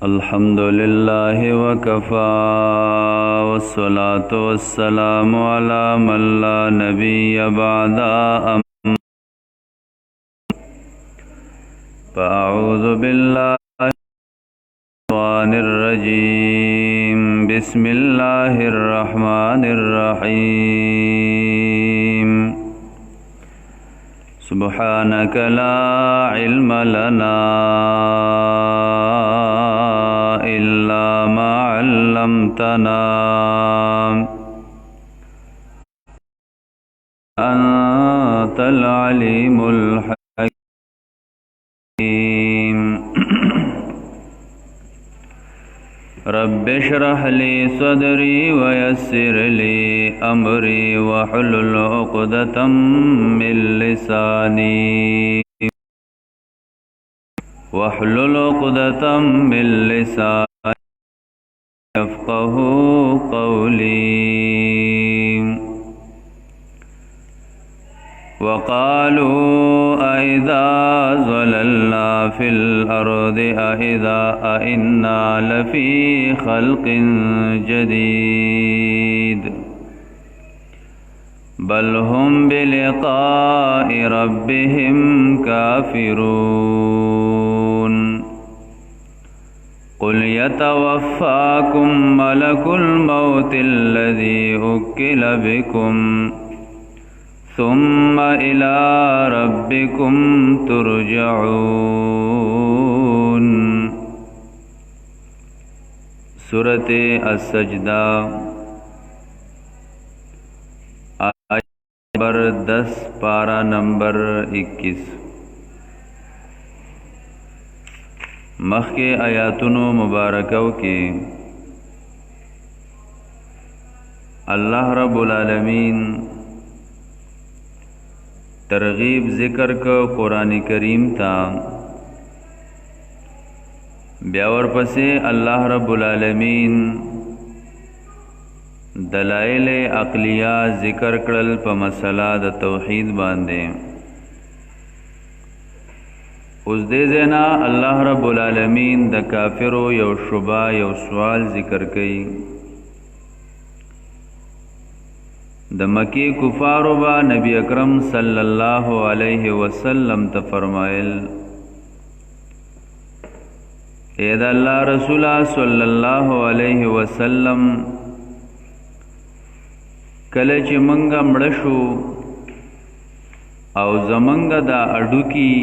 अल्हम्दुलिल्लाह वकफ़ा वस्सलातु वस्सलामु अला मन ला नबिय्य बअदा फ़अऊज़ु बिल्लाहि मिनश्शैतानिर रजीम बिस्मिल्लाहिर रहमानिर रहीम सुब्हानक ला इल्म लना इल्ला मा अल्लमतना अंतल अलीमुल हकीम रब्बिश्रह ली सदरी वयस्सिर ली अमरी वहलुल उक़दतम मिन लिसानी यफ़क़हू क़ौली वक़ालू अइज़ा ज़ललना फ़िल अर्दि अइन्ना लफ़ी ख़ल्क़िन जदीद बल हुम बिलिक़ाइ रब्बिहिम काफ़िरून क़ुल यतवफ़्फ़ाकुम मलकुल मौतिल्लज़ी वुक्किल बिकुम सुम्मा इला रब्बिकुम तुरजऊन। सूरत अस्सजदा आयत नंबर 10 पारा नंबर 21। मख के आयातुनो मुबारकौ के अल्लाह रब्बुल आलमीन तरगीब ज़िक्र को कुरान करीम था। ब्यावर पसे अल्लाह रब्बुल आलमीन दलाइल अक़लिया ज़िक्र करल प मसला द तौहीद बांधे। उस दे ज़ेना अल्लाह रब्बुल आलमीन द काफिरो यौ शुबा यौ सवाल ज़िक्र कई। द मकी कुफारो बा नबी अकरम सल्लल्लाहु अलैहि वसल्लम त फरमाइल, ए द अल्लाह रसूला सल्लल्लाहु अलैहि वसल्लम कले ची मंगा मड़शु औ जमंगा दा अडुकी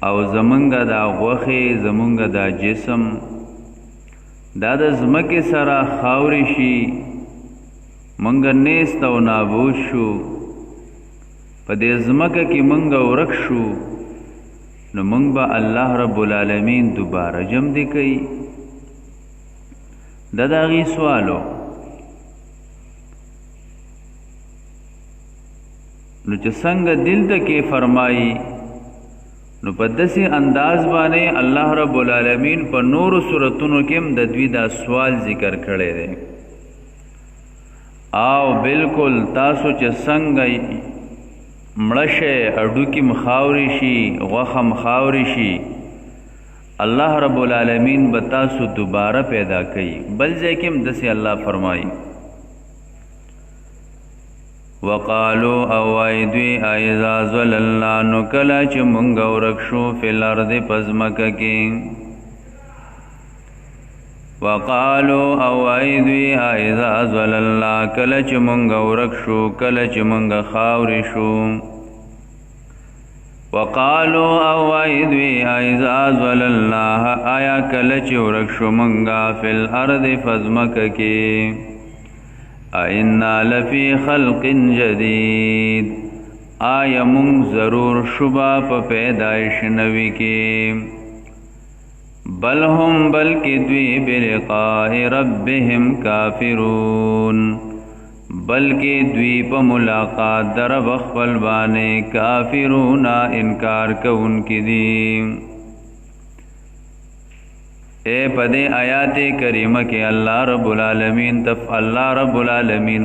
औ जमंगा दा गोखे जमंगा दा जिसम दा द ज़मके सरा खावरिशी मंगा नेस्त औ नाबूद शु पदे ज़मका की मंगा वरक्षु न मंग बा अल्लाह रब्बुल आलमीन दोबारा जम दे कई। दादागी सवालो नु च संग दिल तके फरमाई नु पदसी अंदाज बाने अल्लाह रब्बुल आलमीन पर नूर सूरतुनो केम दद्वी दा सवाल जिक्र खड़े दे। आओ बिल्कुल तासो च संग मड़शे अडुकी मखावरिशी गखम खावरिशी अल्लाह रब्बुल आलमीन बतासु दोबारा पैदा कई। बल जैकिम दसे अल्लाह फरमाई वक़ालू अवाइद्वी अइज़ा ज़ललना नुकला च मुंगा रक्षु फिल अर्दि पज़मक के। वक़ालू अवाइद्वी अइज़ा ज़ललना कलच मुंगा रक्षु कलच मुंगा खावरिशु। वक़ालू अवाइद्वी अइज़ा ज़ललना आया कलच रक्षु मुंगा फिल अर्दि पज़मक के अइन्ना लफ़ी ख़ल्क़िन जदीद आया मुंग ज़रूर शुबा प पैदाइश नवी के। बल हुम बल्कि द्वी बिलिक़ाइ रब्बिहिम काफ़िरून बल्कि द्वीप मुलाक़ात दर बख्फल बाने काफ़िरूना इनकार कउन की दी। ए पदे आयात करीम के अल्लाह रब्बुल आलमीन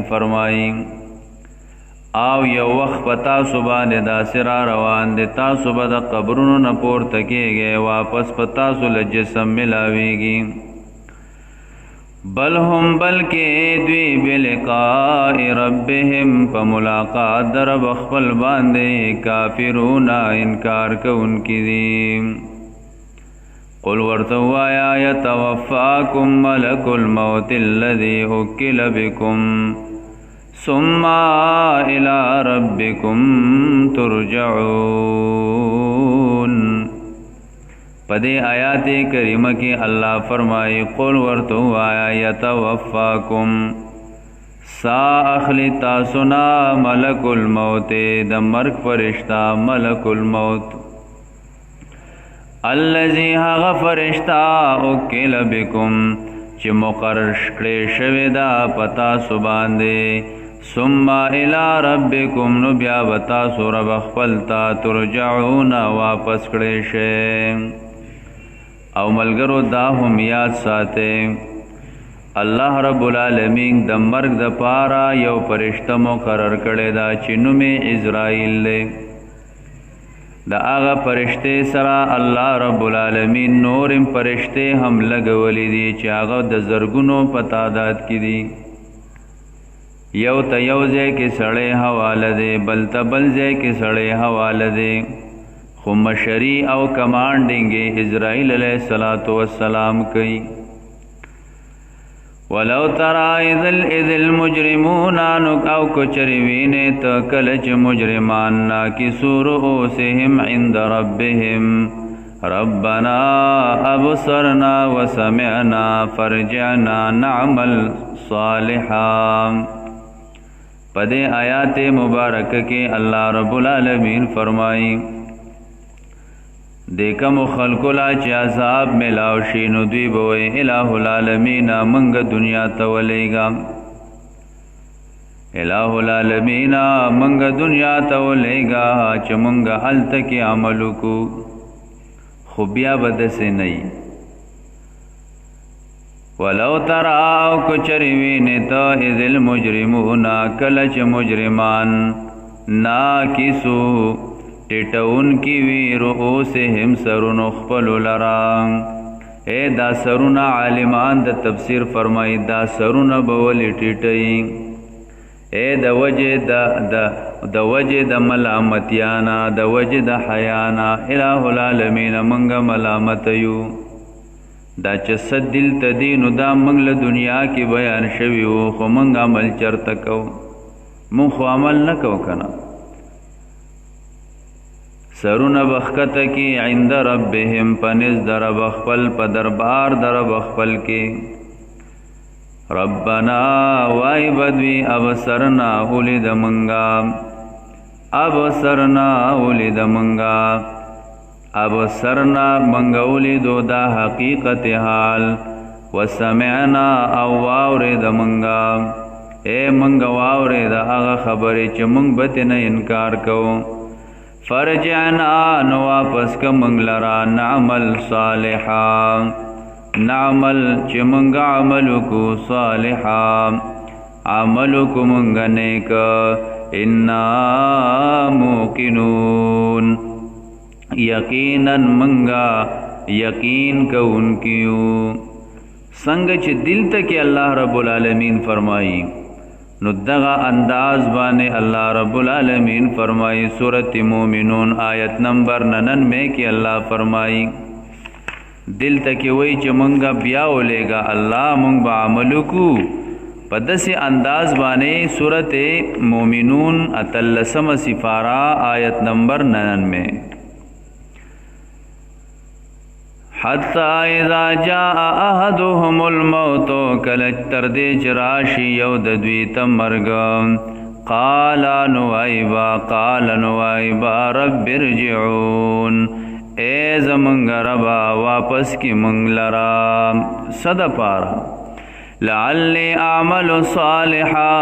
फरमाई او یو وخت په تاسو باندې داسې را روان دي تاسو به د قبرونو نه پورته کېږئ واپس په تاسو له جسم ملاویږي بل هم بلکې دوی بلقاء ربهم په ملاقات در رب خپل باندې کافرون انکار کوونکي دي قل ورته ووایه یتوفاکم ملک الموت الذي وکل بکم ثم الى ربکم ترجعون پدے آیات کریمہ کی اللہ فرمائی قل ورتو آیا یتوفاکم سا اخلی تاسنا ملک الموت دا مرگ فرشتہ ملک الموت الذی حغ فرشتہ اکل بکم چی مقرر شکڑے شویدہ پتا سباندے ثم الى ربکم نو بیا بتا سو رب خپلتا ترجعون واپس کڑے شے او ملګرو دا هم یاد ساته الله رب العالمین د مرګ د پارا یو فرشتہ مقرر کړی دا چې نوم عزرائیل دی د هغه فرشته سره الله رب العالمین نورم فرشته هم لګولې دي چې هغه د زرګونو په تعداد کې دي یو ته یو ځای کې سړی حواله دی بل ته بل ځای کې سړی حواله دی خو مشری او کمانډنګ اسرائیل علیہ الصلوۃ والسلام کوي ولو ترى اذ المجرمون او کچریوین تکلچ مجرمان ناکسو رؤوسهم عند ربهم ربنا ابصرنا وسمعنا فرجعنا نعمل صالحا پدے آیات مبارک کے اللہ رب العالمین فرمائی دیکم خلقو لا چی عذاب ملاو شینو دوی بوئی الہ العالمین منگ دنیا تولیگا الہ العالمین منگ دنیا تولیگا چی منگ حل تکی عملو کو خوبیا بدس نئی ولو تراو کچریوین تا اذ المجرمون کلچ مجرمان ناکسو ٹیٹون کی وی رؤوسهم سرون خپل لرام اے دا سرون عالمان دا تفسیر فرمائی دا سرون بولی ٹیٹئی اے دا وجه دا ملامتیانا دا وجه دا حیانا الہ العالمین منگا ملامتیو دا چسد دل تدینو دا منگل دنیا کی بیان شویو خو منگ عمل چرتکو من خو عمل نکو کنا سرون بخکت کی عند ربهم پنز در بخپل پا دربار در بخپل کی ربنا وائی بدوی ابصرنا اولید منگا ابصرنا اولید منگا ابصرنا منگا اولیدو دا حقیقت حال وسمعنا او واورید منگا اے منگا واورید آغا خبری چه منگ بتن انکار کو فرجعنا نو واپس کا منگ لرا نعمل صالحا نعمل چی منگ عملو کو صالحا عملو کو منگ نیک انا موقنون یقینا منگا یقین کو انکیو سنگ چی دل تک اللہ رب العالمین فرمائی نو دغا انداز بانے اللہ رب العالمین فرمائی سورۃ مومنون آیت نمبر 99 کی اللہ فرمائی دل تکی وی چی منگا بیاو لے گا اللہ منگ با عملو کو پدس انداز بانے سورۃ مومنون اتلسم سفارہ آیت نمبر 99 حتی اذا جاء احدهم الموت کلچ تردی چراشی یود دویت مرگ قال نوائبا رب ارجعون اے زمنگ ربا واپس کی منگ لرا صد پارا لعلی اعمل صالحا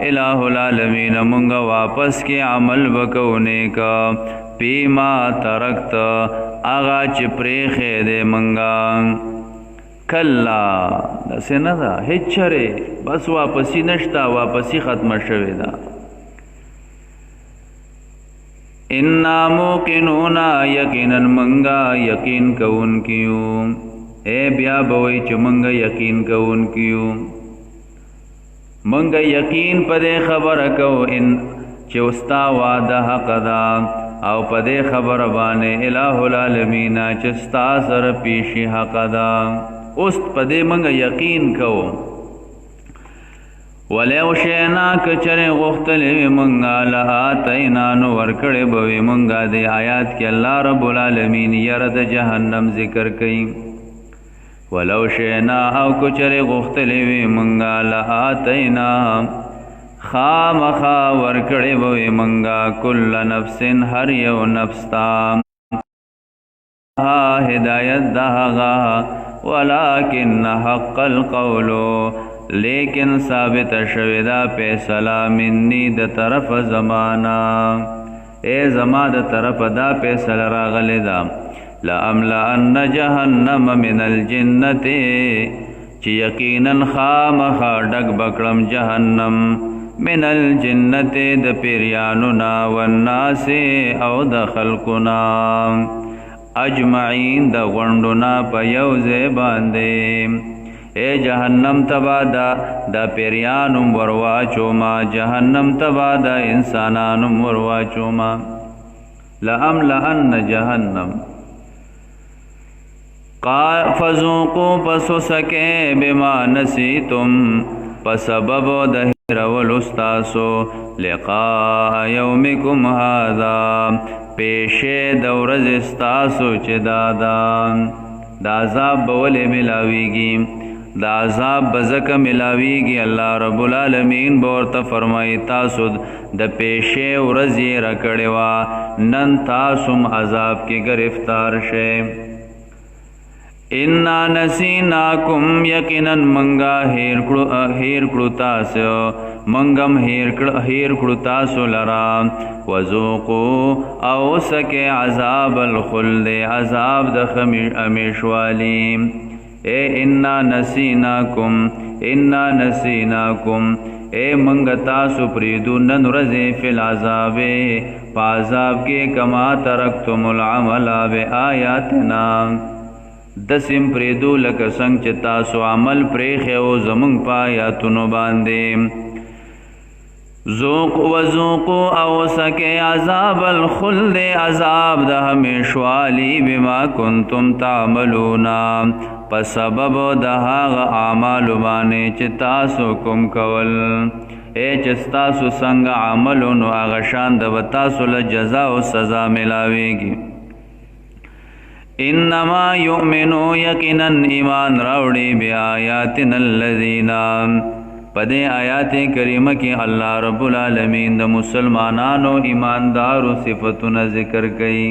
الہ العالمین منگ واپس کی عمل بکونے کا پیما ترکت آغا چی پریخے دے منگا کلا دسے ندا ہچرے بس واپسی نشتا واپسی ختم شوی دا इन्ना मोकिनूना यकीनन मंगा यकीन कौन कियूं ए बिया बवई च मंगा यकीन कौन कियूं मंगा यकीन पदे खबर को इन चुस्ता वादा हक़दा औ पदे खबर बाने इलाहुल आलमीन चुस्ता सर पेशी हक़दा उस्त पदे मंगा यकीन को वलेव शेना कचरे गुख्तले मंगा लआतैना नु वरकड़े बवे मंगा दे आयात के अल्लाह रब्बुल आलमीन यरद जहन्नम जिक्र कई वलव शेना औ कचरे गुख्तले मंगा लआतैना खाम खा वरकड़े बवे मंगा कुल्ल नफ्सिन हर यव नफ्सता हिदायत दहागा वलाकिन हक़्क़ल क़ौलो लेकिन साबित शविदा फैसला मिन्नी द तरफ ज़माना ए ज़मा द तरफ दा फैसला रागले दा लअम्लअन्न जहन्नम मिनल जिन्नति ची यकीनन खामखा डग बकड़म जहन्नम मिनल जिन्नति द पिरयानुना वन्नासे औ द खल्कुना अजमईन द गुंडुना पयौज़े बांदे ए जहन्नम तबादा द पेरियानुम वरवा चोमा जहन्नम तबादा इंसानानुम वरवा चोमा लअम्लअन्न जहन्नम फज़ूक़ू पसो सके बिमा नसीतुम पसबब दहिरवलुस्तासो लिक़ा यौमिकुम हादा पेशे दौरज इस्तासो चिदादा दाज़ाब बवले मिलावीगी दाज़ाब बज़क मिलावीगी अल्लाह रब्बुल आलमीन बोरता फरमाई तासु द पेशे उरज़ी रकड़वा नन तासुम अज़ाब के गिरफ्तार शे इन्ना नसीनाकुम यकीनन मंगा हेर कुड़तासो मंगम हेर कुड़तासो लरा वज़ूक़ू औ सके अज़ाबल खुल्द अज़ाब द हमेशवाली ए इन्ना नसीनाकुम ए मंगता सुप्रीदु ननुरज़े फिल अज़ाबे पाज़ाब के कमा तरक्तुमुल अमला बे आयातना दसिम प्रेदु लक संग चिता सो अमल प्रेखे ओ जमुंग पायातुनो बांदे ज़ूक़ वज़ूक़ू औ सके अज़ाबल खुल्द अज़ाब द हमेशवाली बिमा कुंतुम तामलूना पसबब दहाग आमालु बाने चितासु कुम कवल ए चिस्तासु संग आमलु नो आगशान दबतासु लजज़ा व सज़ा मिलावेगी इन्नमा युमिनु यकीनन ईमान रावड़ी बिआयातिनल्लज़ीना पदे आयात करीम की अल्लाह रब्बुल आलमीन द मुसलमानानो ईमानदारो सिफ़तुना ज़िक्र कई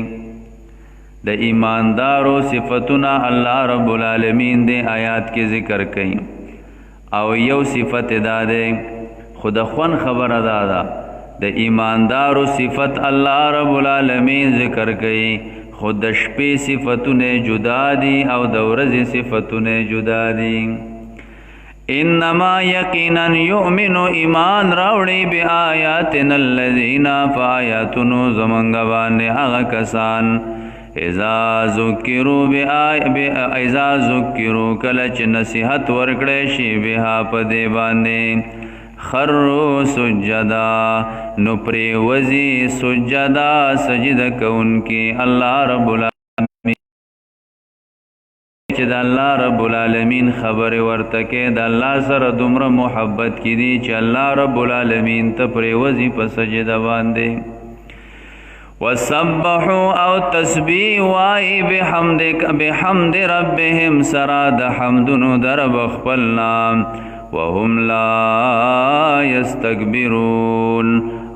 द ईमानदारो सिफ़तुना अल्लाह रब्बुल आलमीन दे आयात के ज़िक्र कई और यौ सिफ़त दादे खुद ख़ुन खबर दादा द ईमानदारो सिफ़त अल्लाह रब्बुल आलमीन ज़िक्र कई खुद शपे सिफ़तुने जुदा दी और दौरज़ सिफ़तुने जुदा दी इन्नमा यकीनन युमिनु ईमान रावड़ी बे आयातिनल्लज़ीना फ़ायातुनु ज़मंगवाने आगा कसान इज़ा ज़ुक्किरू कलच नसीहत वर्कड़े शी बिहा पदे बाने खर्रू सुज्जदा नुप्रे वज़ी सुज्जदा सजद कौन के अल्लाह रब्बुल च द अल्लाह रब्बुल आलमीन खबर वर्तके द अल्लाह सर दुमर मोहब्बत की दी च अल्लाह रब्बुल आलमीन तपरे वज़ी पर सजदा बांदे वसब्बहू औ तस्बीह वाई बिहम्द रब्बिहिम सराद हम्दुनु दर बखपलना वहुम ला यस्तकबिरून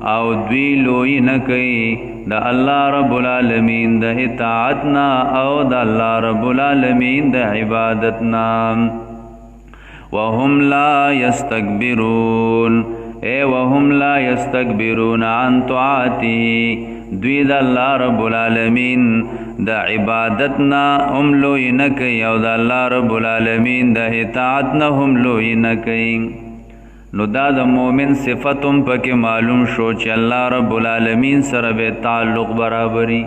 औ द्वी लोई न कई द अल्लाह रब्बुल आलमीन द इताअतना औ द अल्लाह रब्बुल आलमीन द इबादतना वहुम ला यस्तकबिरून ए वहुम ला यस्तकबिरून अन तुआतिही द्वी द अल्लाह रब्बुल आलमीन द इबादतना हम लोई न कई और द अल्लाह रब्बुल आलमीन द इताअतना हम लोई न कई نو دا د مومن صفتم پکې معلوم شو چې الله رب العالمین سره به تعلق برابري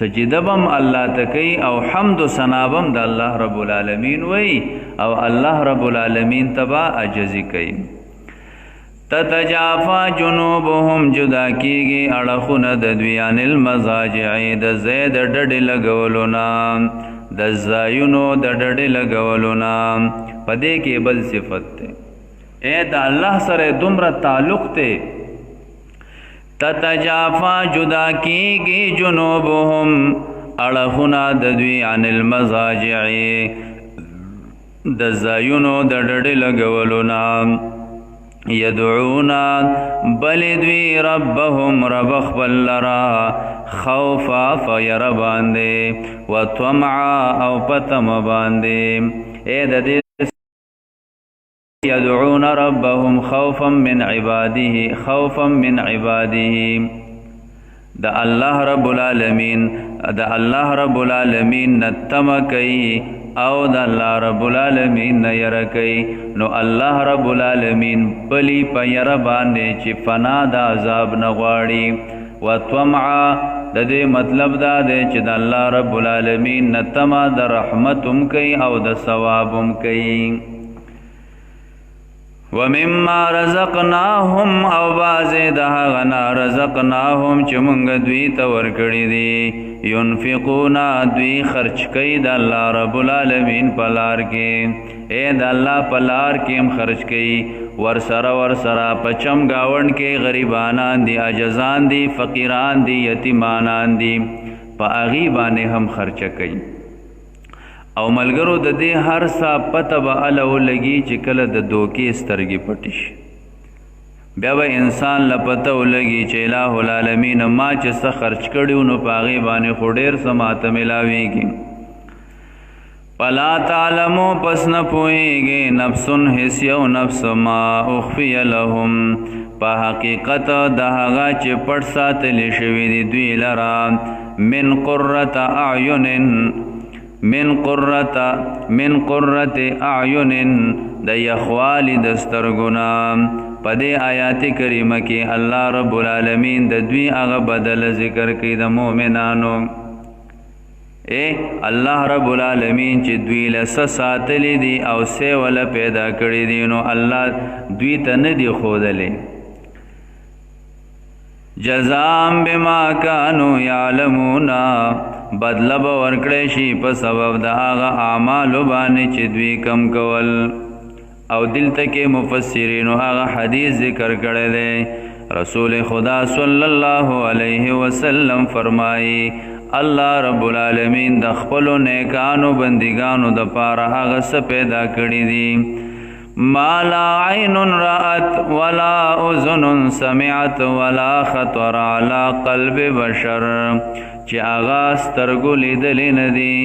سجده بم الله تکي او حمد و ثنا بم د الله رب العالمین وی او الله رب العالمین تبا عجزی کوي تتجافا جنوبهم جدا کیږي اړخونه د دوی عن المضاجع د زید ډډې لګولونا د زایونو د ډډې لګولونا پدې کې بل صفت ده اے د الله سره دومره تعلق ته تتجافا جدا کیږي جنوبهم اړخونه د دوی عن المضاجع د زایونو د ډډې لګولونا یدعونا بل دوی ربهم رب خپل لرا خوفا فیر باندې و طمعا او پتم باندې اے د دې يدعون ربهم خوفا من عباده خوفا من عباده دا الله رب العالمین نتم کئی او دا الله رب العالمین نیر کئی نو الله رب العالمین پلی پیر باندې چې فنا دا عذاب نغواړي و طمعا د دې مطلب دا دی چې د الله رب العالمین نتم د رحمتم کئی او د ثوابم کئی ومما رزقناهم او بازه ده غنا رزقناهم چې مونږ دوی ته ورکړي دي ينفقون دوی خرچ کوي د الله رب العالمین په لار کې اے د الله په لار کې هم خرچ کوي ور سره پچم گاون کې غریبانان دي عاجزان دي فقیران دي یتیمانان دي په اغي باندې هم خرچ کوي او ملګرو د دې هر څه پته به الو لګي چې کله د دوکې سترګې پټې شي بیا به انسان له پته ولګي چې الٰه العالمین ما چې څه خرچ کړي نو په هغې باندې خو ډېر څه ماته میلاویږي فلا تعلمو پس نه پوهېږي نفس هیڅ یو نفس ما اخفی لهم په حقیقت د هغه چې پټ ساتلی شوي دي دوی لره من قرة اعین من قرة اعین د یخوالی د سترګونا په دې آیات کریمه کې الله رب العالمین د دوی هغه بدل ذکر کوي د مؤمنانو اے الله رب العالمین چې دوی له څه ساتلی دي او څه ولا پیدا کړي دي نو الله دوی ته نه دي ښودلی جزاء بما كانوا يعلمون بدله به ورکړی شي په سبب د هغه اعمالو باندې چې دوی کم کول او دلته کې مفسرینو هغه حدیث ذکر کړی دی رسول خدا صلی الله علیه وسلم فرمایي الله رب العالمین د خپلو نیکانو بندگانو د پاره هغه څه پیدا کړي دي ما لا عین رأت ولا اذن سمعت ولا خطر على قلب بشر چې هغه سترګو لیدلې نه دي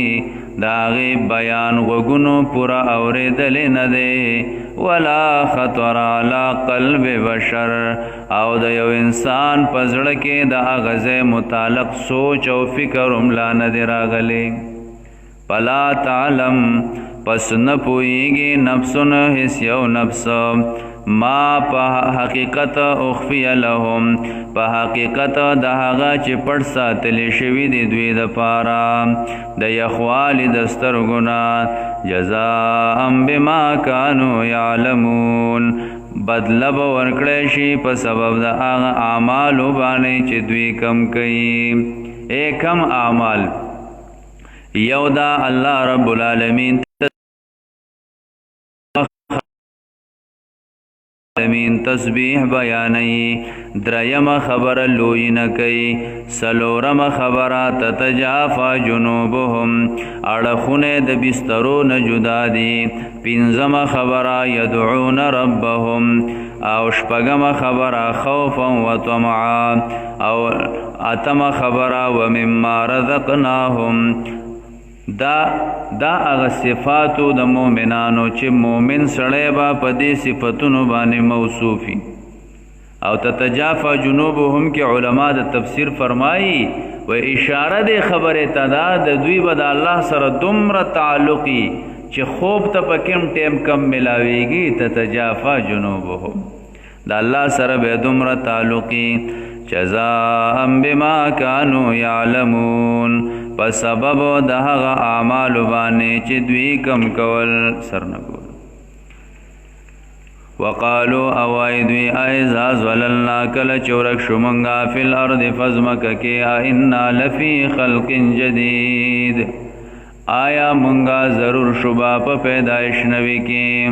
د هغې بیان غوږونو پوره اورېدلې نه دی ولا خطر علی قلب بشر او د یو انسان په زړه کې د هغه ځای متعلق سوچ او فکر هم لا نه دی راغلی فلا تعلم پس نه پوهېږي نفسونه هیڅ یو نفس ما په حقیقت اخفی لهم په حقیقت د هغه چې پټ ساتلی شوي دي دوی دپاره د یخوالي د سترګو نه جزاء بما كانوا یعلمون بدله به ورکړی شي په سبب د هغه اعمالو باندې چې دوی کم کوي کم اعمال یو دا الله رب العالمین تسبیح بیانئی دریم خبر لوی نکی سلورم خبر تتجافا جنوبهم اڑخون د بسترو نجدا دی پنزم خبر یدعون ربهم او شپگم خبر خوفا و طمعا او اتم خبر ومما رزقناهم دا اغا صفاتو د مومنانو چې مومن سړی با په دې صفتونو باندې موصوفي او تتجافا جنوبهم کې علما د تفسیر فرمایي و اشاره د خبره تدا د دوی به د الله سره دومره تعلقي چې خوب ته پکم ټیم کم ملاویږي تتجافا جنوبهم د الله سره به دومره تعلقي جزاء بما كانوا يعلمون په سبب د هغه اعمال باندې چې دوی کم کول سرنګول وقالو اوایدوی ایزا زوللنا کل چورک شمنگا فی الارض فزمک کی اینا لفی خلق جدید آیا منگا ضرور شبا پا پیدائش نوی کی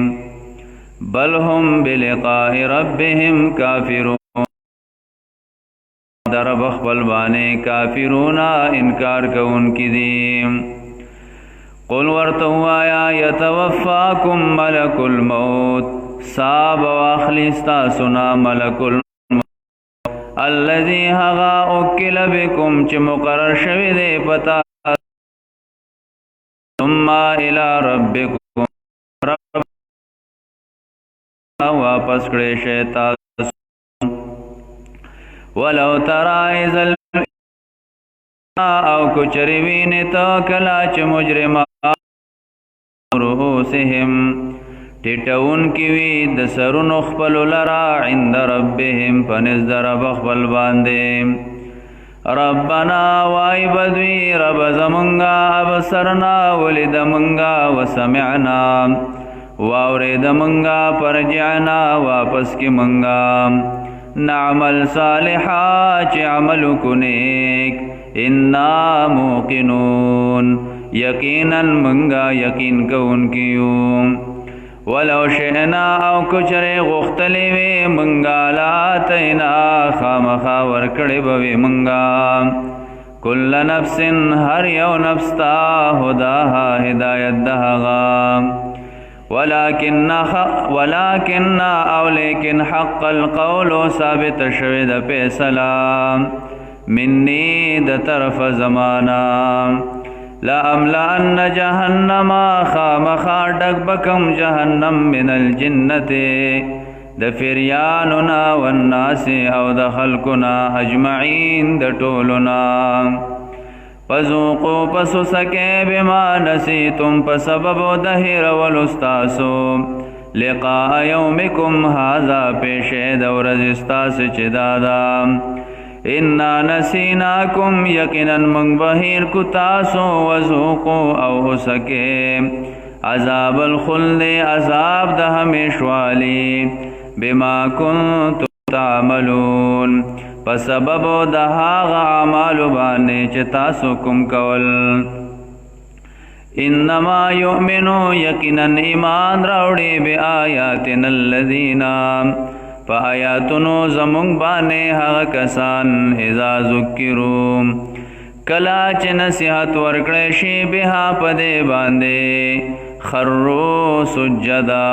بل هم بلقاء ربهم کافرون در بخبل بانے کافرون انکار کون کی دیم قل ورتو آیا یتوفاکم ملک الموت صاب واخلیستا سنا ملک الموت الذي هغا اکل بكم چه مقرر شوی دے پتا ثم الى ربكم رب واپس کڑے شیطان ولو ترى اذا او کچریوین تو کلا چه مجرمان رؤوسهم ټټون کی وی د سرونو خپل لرا عند ربهم پنځ در بخبل باندې ربنا وای بدوی رب زمونگا ابصرنا ولد منگا وسمعنا واورید منگا پرجعنا واپس کی منگا نعمل صالحا چه عمل کنیک انا موقنون یقینا منگا یقین کون کیوں ولو شئنا او کچره غختلی وی منگا لاتینا خامخا ورکڑی بوی منگا کل نفس هر یو نفستا هداها هدایت دهغا ولكن او لیکن حق القول ثابت شوید پیسلا منی د طرف زمانا لا املأن جهنم خامخا ډک بکم جهنم من الجنت د فریاننا والناس او د خلقنا اجمعین د ټولنا فذوقوا پسو سکے بما نسیتم پسبب دهر ولستاسو لقاء یومکم هذا پیش دورز استاس چدادا انا نسیناکم یقینا من بهیر کتاسو وذوقوا او سکے عذاب الخلد عذاب ده همیشوالی بما کنتم تعملون پسبب ده هاغ اعمال باندې چې تاسو کوم کول انما یؤمنو یقینا ایمان راوړي بیااتنا الذین فآیاتنو زمونږ باندې هغه کسان اذا ذکروا کلا چې نصیحت ورکړی شي بها پدې باندې خروا سجدا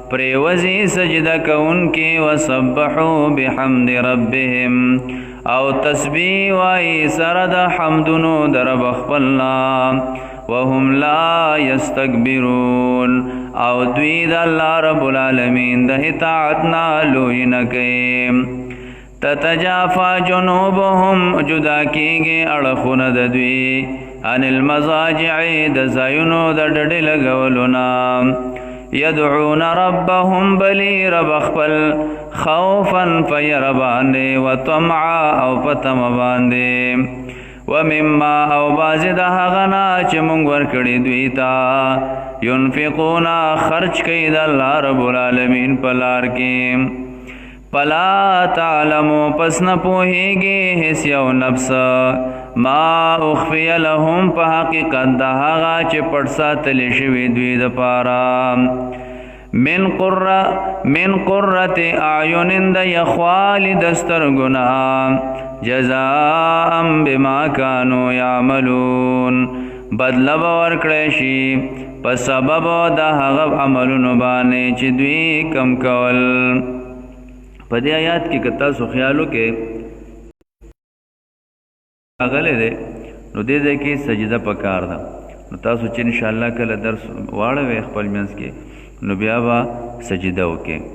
پریوزی سجدہ کون کی وسبحوا بحمد ربهم او تسبیح وائی سرد حمدنو در بخبلنا وهم لا يستكبرون او دوید اللہ رب العالمین ده اطاعتنا لوی نکیم تتجافا جنوبهم جدا کیگی اڑخون دوی عن المضاجع دزایونو در ڈڑی لگولنا یدعون ربهم بلی رب اخبل خوفا فیر باندے وطمعا او پتم باندے ومما او بازد حغنا چه منگ ورکڑی دویتا ينفقونا خرچ کید اللہ رب العالمین پلار کی پلا تعلمو پس نپوہیگی حس یو نفس ما اخفی لهم پا حقیقت دهاغا چه پڑسا تلشوی دوی دپارا من قررت اعین د یخوال دسترگنا جزاء بما كانوا يعملون بدل باور کړی په سبب د هغه عملونو باندې چې دوی کم کول په دې آیات کې کتا سو خیالو کې اغله ده نو دې ځکه سجده پکار ده نو تاسو چې ان شاء الله کله درس واړوي خپل منځ کې نو بیا با سجده وکړي